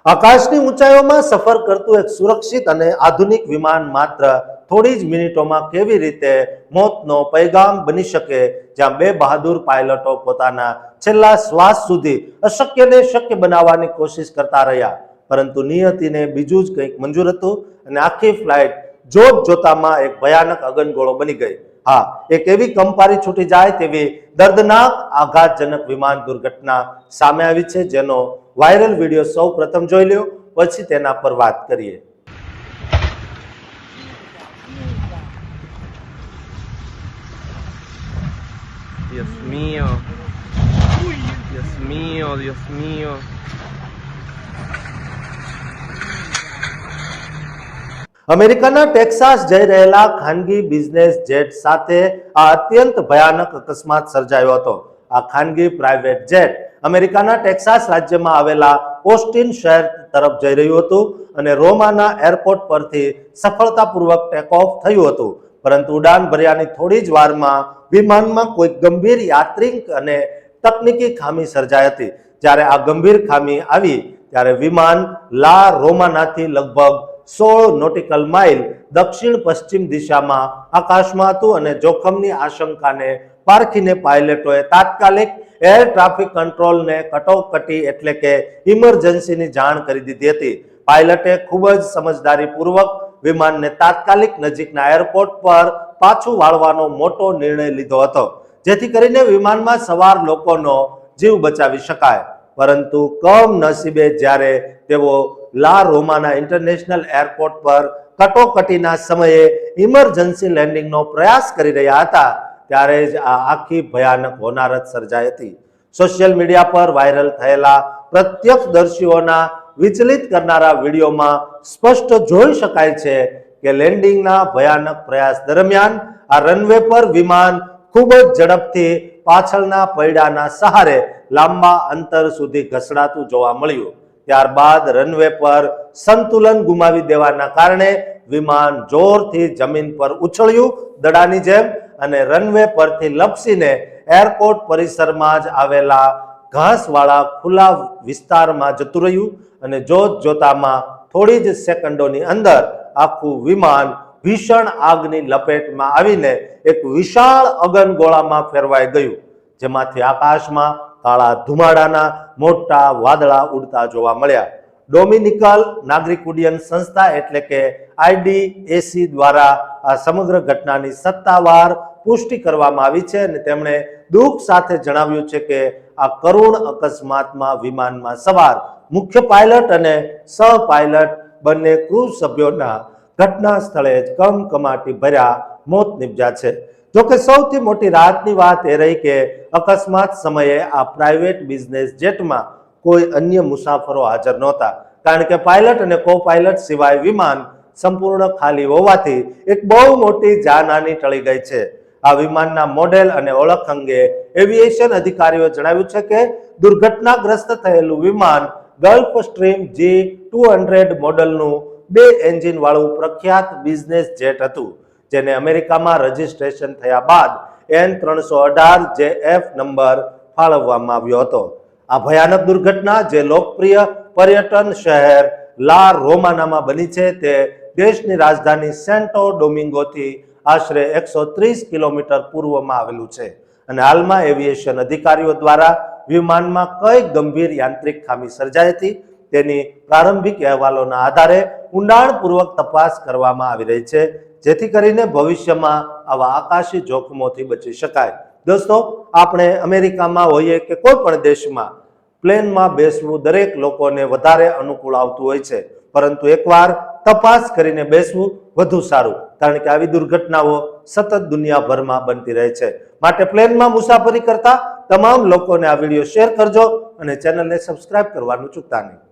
આકાશની ઊંચાઈઓમાં સફર કરતું એક સુરક્ષિત અને આધુનિક વિમાન માત્ર થોડી જ મિનિટોમાં કેવી રીતે મોતનો પૈગામ બની શકે, જ્યાં બે બહાદુર પાયલટો પોતાના છેલ્લા શ્વાસ સુધી અશક્યને શક્ય બનાવવાની કોશિશ કરતા રહ્યા, પરંતુ નિયતિને બીજું જ કંઈક મંજૂર હતું અને આખી ફ્લાઇટ જોત જોતામાં એક ભયાનક અગનગોળો બની ગઈ. હા, એક એવી કંપારી છૂટી જાય તેવી દર્દનાક આઘાતજનક વિમાન દુર્ઘટના સામે આવી છે, જેનો વાયરલ વિડીયો સૌ પ્રથમ જોઈ લ્યો, પછી તેના પર વાત કરીએ. Dios mío, Dios mío, Dios mío. અમેરિકાના ટેક્સાસ જઈ રહેલા ખાનગી બિઝનેસ જેટ સાથે આ અત્યંત ભયાનક અકસ્માત સર્જાયો હતો. આ ખાનગી પ્રાઇવેટ જેટ અમેરિકાના ટેક્સાસ રાજ્યમાં આવેલા ઓસ્ટિન શહેર તરફ જઈ રહ્યું હતું અને રોમાના એરપોર્ટ પરથી સફળતાપૂર્વક ટેક ઓફ થયું હતું, પરંતુ ઉડાન ભર્યાની થોડી જ વારમાં વિમાનમાં કોઈ ગંભીર યાંત્રિક અને તકનીકી ખામી સર્જાઈ હતી. જ્યારે આ ગંભીર ખામી આવી ત્યારે વિમાન લા રોમાનાથી લગભગ 16 નોટિકલ માઇલ દક્ષિણ પશ્ચિમ દિશામાં આકાશમાં હતું અને જોખમની આશંકાને પારખીને પાયલટોએ તાત્કાલિક એર ટ્રાફિક કંટ્રોલને કટોકટી એટલે કે ઇમરજન્સીની જાણ કરી દીધી હતી. પાયલટે ખૂબ જ સમજદારીપૂર્વક વિમાનને તાત્કાલિક નજીકના એરપોર્ટ પર પાછું વાળવાનો મોટો નિર્ણય લીધો હતો, જેથી કરીને વિમાનમાં સવાર લોકોનો જીવ બચાવી શકાય. પરંતુ કમનસીબે જ્યારે તેઓ લા રોમાના ઇન્ટરનેશનલ એરપોર્ટ પર કટોકટીના સમયે ઇમરજન્સી લેન્ડિંગનો પ્રયાસ કરી રહ્યા હતા, ત્યારે જ આ આખી ભયાનક હોનારત સર્જાઈ હતી. સોશિયલ મીડિયા પર વાયરલ થયેલા પ્રત્યક્ષદર્શીઓના વિચલિત કરનારા વિડીયોમાં સ્પષ્ટ જોઈ શકાય છે કે લેન્ડિંગના ભયાનક પ્રયાસ દરમિયાન આ રનવે પર વિમાન ખૂબ જ ઝડપથી પાછળના પૈડાના સહારે લાંબા અંતર સુધી ઘસડાતું જોવા મળ્યું. ત્યારબાદ રનવે પર સંતુલન ગુમાવી દેવાના કારણે વિમાન જોરથી જમીન પર ઉછળ્યું દડાની જેમ અને રનવે પરથી લપસીને એરપોર્ટ પરિસરમાં જ આવેલા ઘાસવાળા ખુલ્લા વિસ્તારમાં જતું રહ્યું અને જોત જોતામાં થોડી જ સેકન્ડોની અંદર આખું વિમાન ભીષણ આગની લપેટમાં આવીને એક વિશાળ અગનગોળામાં ફેરવાઈ ગયું, જેમાંથી આકાશમાં કાળા ધુમાડાના મોટા વાદળા ઉડતા જોવા મળ્યા. ડોમિનિકલ નાગરિક ઉડ્ડયન સંસ્થા એટલે કે IDAC દ્વારા આ સમગ્ર ઘટનાની સત્તાવાર પુષ્ટિ કરવામાં આવી છે અને તેમણે દુઃખ સાથે જણાવ્યું છે કે આ કરુણ અકસ્માતમાં વિમાનમાં સવાર મુખ્ય પાયલટ અને સહ પાયલટ બંને ક્રૂઝ સભ્યોના ઘટના સ્થળે જ કમકમાટી ભર્યા મોત નિપજ્યા છે. જોકે સૌથી મોટી રાહતની વાત એ રહી કે અકસ્માત સમયે આ પ્રાઇવેટ બિઝનેસ જેટમાં કોઈ અન્ય મુસાફરો હાજર નહોતા, કારણ કે પાયલટ અને કો પાયલટ સિવાય વિમાન સંપૂર્ણ ખાલી હોવાથી એક બહુ મોટી જાનહાનિ ટળી ગઈ છે. આ વિમાનના મોડેલ અને ઓળખ અંગે એવિએશન અધિકારીઓ જણાવ્યું છે કે દુર્ઘટનાગ્રસ્ત થયેલું વિમાન ગલ્ફ સ્ટ્રીમ G200 મોડલનું 2 એન્જિન વાળું પ્રખ્યાત બિઝનેસ જેટ હતું, જેને અમેરિકામાં રજીસ્ટ્રેશન થયા બાદ N318JF નંબર ફાળવવામાં આવ્યો હતો. આ ભયાનક દુર્ઘટના જે લોકપ્રિય પર્યટન શહેર લા રોમાનામાં બની છે, તે દેશની રાજધાની સેન્ટો ડોમિંગોથી આશરે 130 કિલોમીટર પૂર્વમાં આવેલું છે અને હાલમાં એવિએશન અધિકારીઓ દ્વારા વિમાનમાં કઈ ગંભીર યાંત્રિક ખામી સર્જાઈ હતી તેની પ્રારંભિક અહેવાલોના આધારે ઊંડાણપૂર્વક તપાસ કરવામાં આવી રહી છે, જેથી કરીને ભવિષ્યમાં આવા આકાશી જોખમોથી બચી શકાય. દોસ્તો, આપણે અમેરિકામાં હોઈએ કે કોઈ પણ દેશમાં પ્લેનમાં બેસવું દરેક લોકોને વધારે અનુકૂળ આવતું હોય છે, પરંતુ એકવાર તપાસ કરીને બેસવું વધુ સારું, કારણ કે આવી દુર્ઘટનાઓ સતત દુનિયાભરમાં બનતી રહે છે. માટે પ્લેનમાં મુસાફરી કરતા તમામ લોકોને આ વિડીયો શેર કરજો અને ચેનલને સબસ્ક્રાઇબ કરવાનું ચૂકતા નહીં.